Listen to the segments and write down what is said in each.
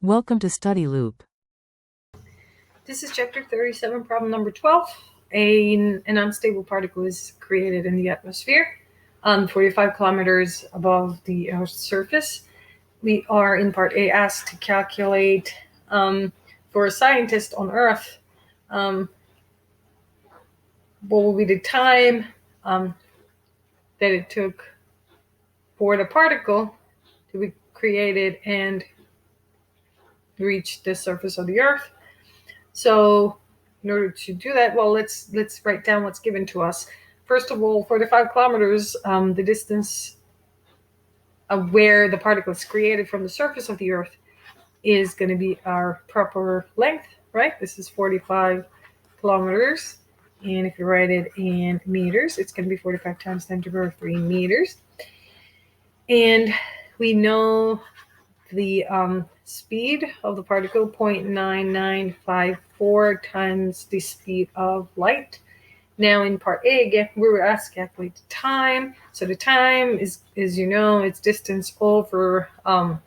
Welcome to Study Loop. This is chapter 37, problem number 12. An unstable particle is created in the atmosphere 45 kilometers above the Earth's surface. We are in part A asked to calculate for a scientist on Earth what will be the time that it took for the particle to be created and reach the surface of the Earth. So in order to do that, well, let's write down what's given to us. First of all, 45 kilometers, the distance of where the particle is created from the surface of the Earth is going to be our proper length, right? This is 45 kilometers. And if you write it in meters, it's going to be 45 times 10 to the power 3 meters. And we know the speed of the particle, 0.9954 times the speed of light. Now in part A, again, we were asked to calculate the time. So the time is you know, it's distance over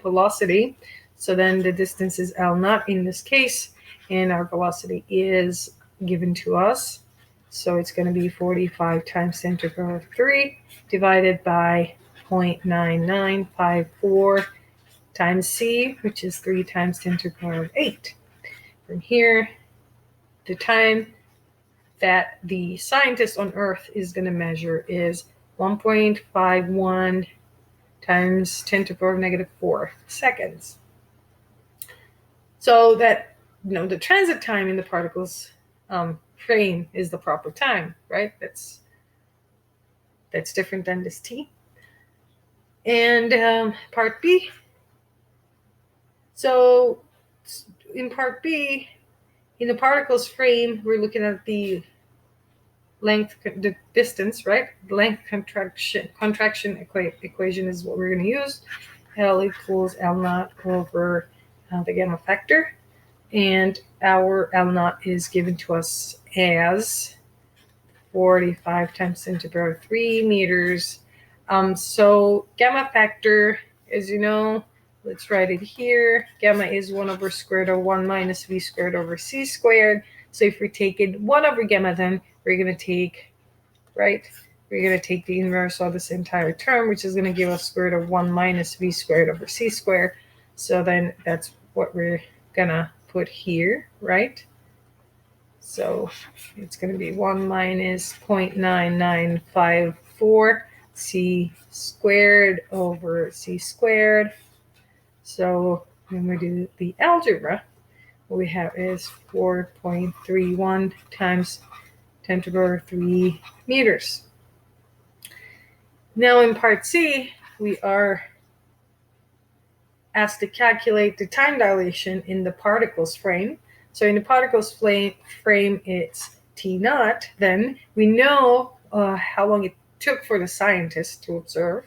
velocity. So then the distance is L naught in this case, and our velocity is given to us. So it's going to be 45 times 10 to the power 3 divided by 0.9954 times c, which is 3 times 10 to the power 8. From here, the time that the scientist on Earth is going to measure is 1.51 times 10 to the power negative 4 seconds. So that, the transit time in the particle's frame is the proper time, right? That's different than this t. And part B. So in part B, in the particle's frame, we're looking at the length, the distance, right? The length contraction equation is what we're going to use. L equals L naught over the gamma factor. And our L naught is given to us as 45 times 10 to the power 3 meters. So gamma factor, as you know, let's write it here. Gamma is 1 over square root of 1 minus v squared over c squared. So if we take it 1 over gamma, then we're going to take, right? We're going to take the inverse of this entire term, which is going to give us square root of 1 minus v squared over c squared. So then that's what we're going to put here, right? So it's going to be 1 minus 0.9954 c squared over c squared. So when we do the algebra, what we have is 4.31 times 10 to the power 3 meters. Now in part C, we are asked to calculate the time dilation in the particle's frame. So in the particle's frame, it's T naught. Then we know how long it took for the scientist to observe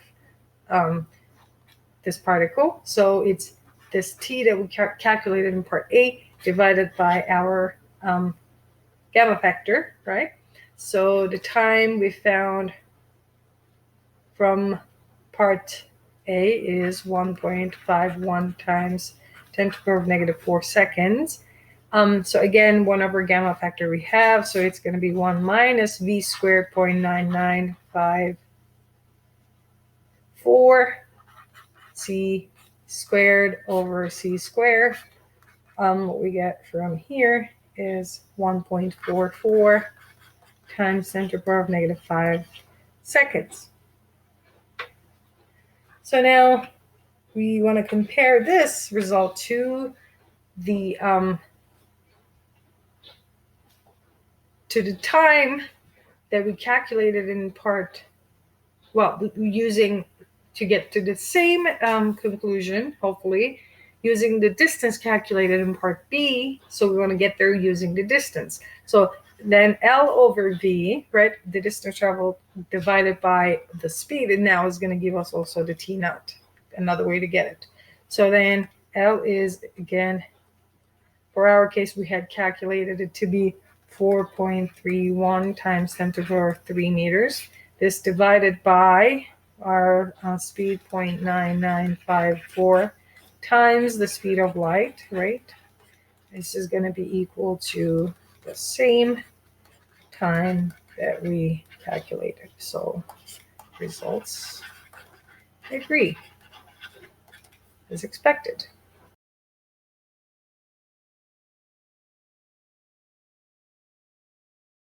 this particle. So it's this T that we calculated in part A divided by our gamma factor, right? So the time we found from part A is 1.51 times 10 to the power negative 4 seconds. So again, 1 over gamma factor we have, so it's going to be 1 minus v squared 0.9954 c squared over c squared. What we get from here is 1.44 times 10 to the power negative 5 seconds. So now we want to compare this result to the time that we calculated in part, using to get to the same conclusion, hopefully, using the distance calculated in part B. So we want to get there using the distance. So then L over V, right, the distance traveled divided by the speed, and now is going to give us also the T naught, another way to get it. So then L is, again, for our case, we had calculated it to be 4.31 times 10 to the power 3 meters. This divided by our speed, 0.9954 times the speed of light, right? This is going to be equal to the same time that we calculated. So results agree as expected.